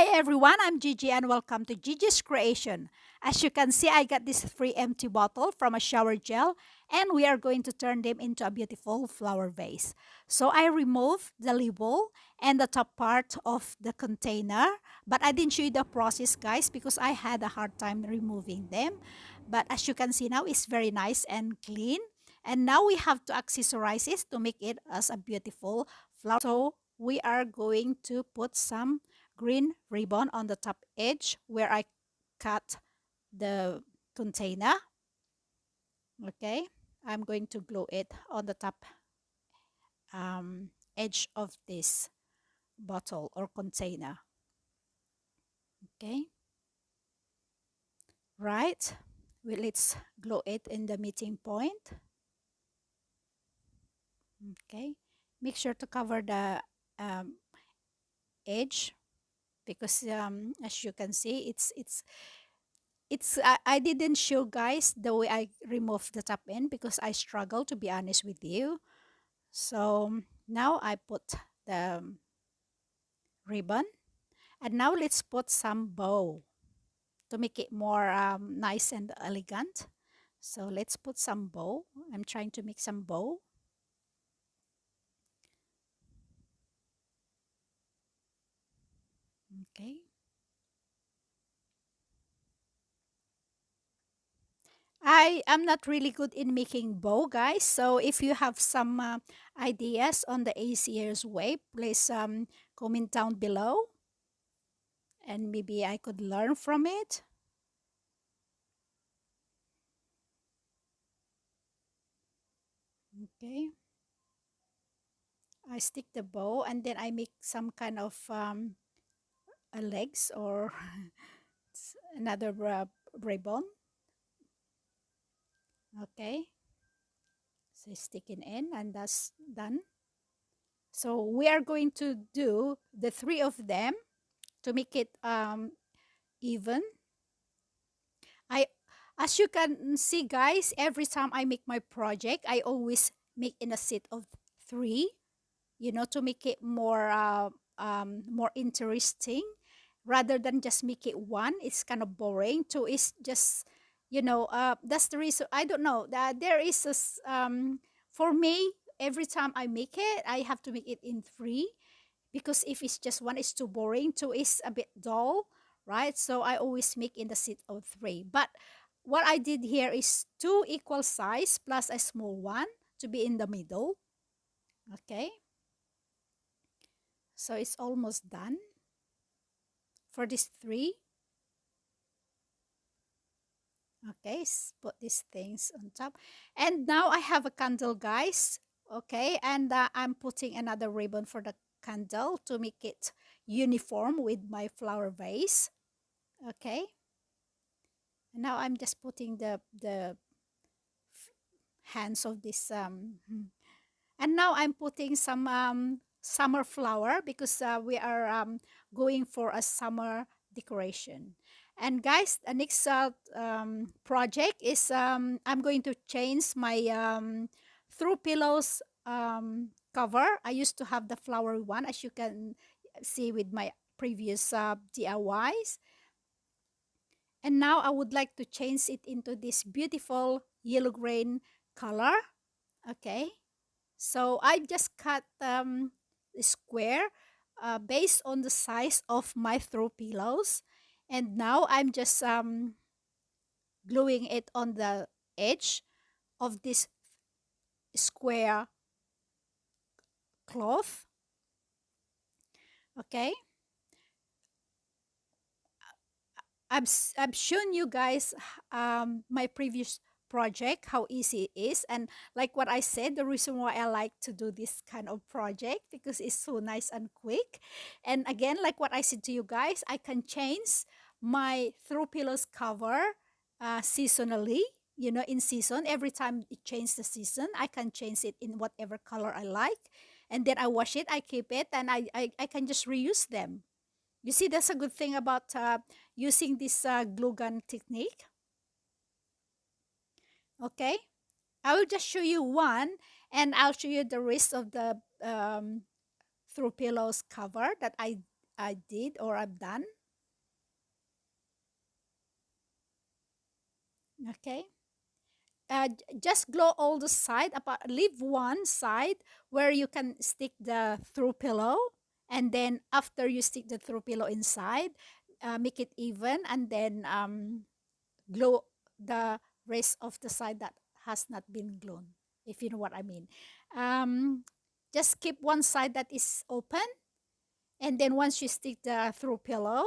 Hi everyone, I'm Gigi and welcome to Gigi's Creation. As you can see, I got this free empty bottle from a shower gel and we are going to turn them into a beautiful flower vase. So I removed the label and the top part of the container, but I didn't show you the process guys because I had a hard time removing them. But as you can see now, it's very nice and clean. And now we have to accessorize it to make it as a beautiful flower. So we are going to put some green ribbon on the top edge where I cut the container. Okay, I'm going to glue it on the top edge of this bottle or container. Okay, right. Well, let's glue it in the meeting point. Okay, make sure to cover the edge because as you can see, I didn't show guys the way I removed the top end because I struggle to be honest with you. So now I put the ribbon and now let's put some bow to make it more nice and elegant. So let's put some bow. I'm trying to make some bow. Okay. I am not really good in making bow, guys. So if you have some ideas on the easiest way, please comment down below, and maybe I could learn from it. Okay, I stick the bow and then I make some kind of a legs or another ribbon. Okay, so sticking in and that's done. So we are going to do the three of them to make it even. I as you can see guys, every time I make my project, I always make in a set of three, to make it more interesting rather than just make it one. It's kind of boring. Two is just, that's the reason. I don't know that there is for me, every time I make it, I have to make it in three because if it's just one, it's too boring. Two is a bit dull, right? So I always make in the set of three. But what I did here is two equal size plus a small one to be in the middle. Okay, so it's almost done for these three. Okay, put these things on top. And now I have a candle, guys. Okay, and I'm putting another ribbon for the candle to make it uniform with my flower vase. Okay, and now I'm just putting the hands of this and now I'm putting some summer flower because we are going for a summer decoration. And guys, the next project is I'm going to change my throw pillows cover. I used to have the flower one, as you can see with my previous DIYs. And now I would like to change it into this beautiful yellow green color. Okay. So I just cut a square based on the size of my throw pillows. And now I'm just gluing it on the edge of this square cloth. Okay. I've shown you guys my previous project how easy it is, and like what I said, the reason why I like to do this kind of project because it's so nice and quick. And again, like what I said to you guys, I can change my throw pillows cover seasonally, in season. Every time it changes the season, I can change it in whatever color I like, and then I wash it, I keep it, and I can just reuse them. You see, that's a good thing about using this glue gun technique. Okay, I will just show you one, and I'll show you the rest of the throw pillows cover that I did or I've done. Okay. Just glue all the side apart. Leave one side where you can stick the throw pillow, and then after you stick the throw pillow inside, make it even, and then glue the rest of the side that has not been glued. If you know what I mean. Um, just keep one side that is open, and then once you stick the through pillow,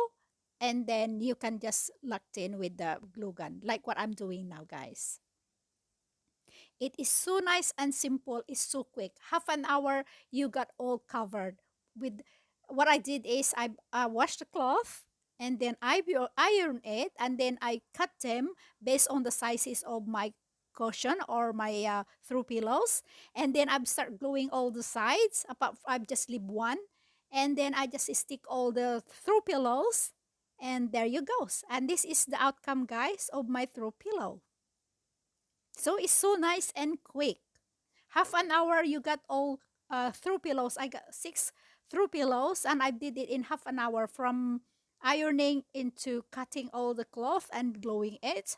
and then you can just lock it in with the glue gun, like what I'm doing now, guys. It is so nice and simple. It's so quick. Half an hour, you got all covered. With what I did is I washed the cloth, and then iron it, and then I cut them based on the sizes of my cushion or my throw pillows, and then I start gluing all the sides. I just leave one, and then I just stick all the throw pillows, and there you go. And this is the outcome, guys, of my throw pillow. So it's so nice and quick. Half an hour, you got all through pillows. I got six through pillows, and I did it in half an hour from ironing into cutting all the cloth and gluing it.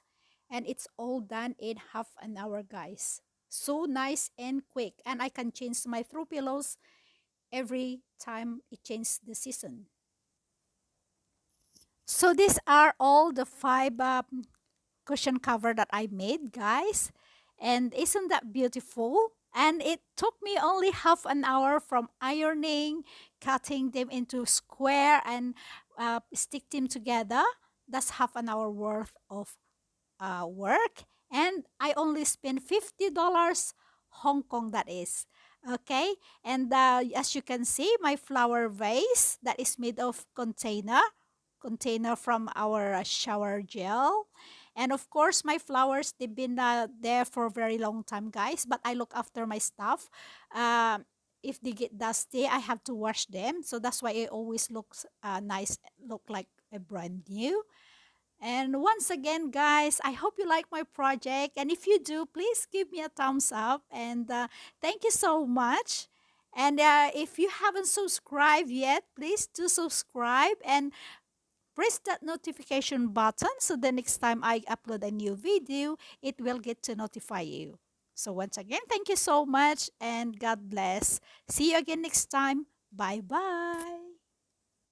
And it's all done in half an hour, guys. So nice and quick. And I can change my throw pillows every time it changes the season. So these are all the five cushion cover that I made, guys. And isn't that beautiful? And it took me only half an hour from ironing, cutting them into square, and stick them together. That's half an hour worth of work. And I only spent $50 Hong Kong, that is. Okay. And as you can see, my flower vase that is made of container from our shower gel. And of course, my flowers, they've been there for a very long time, guys. But I look after my stuff. If they get dusty, I have to wash them. So that's why it always looks nice, look like a brand new. And once again, guys, I hope you like my project. And if you do, please give me a thumbs up. And thank you so much. And if you haven't subscribed yet, please do subscribe and press that notification button so the next time I upload a new video, it will get to notify you. So once again, thank you so much and God bless. See you again next time. Bye bye.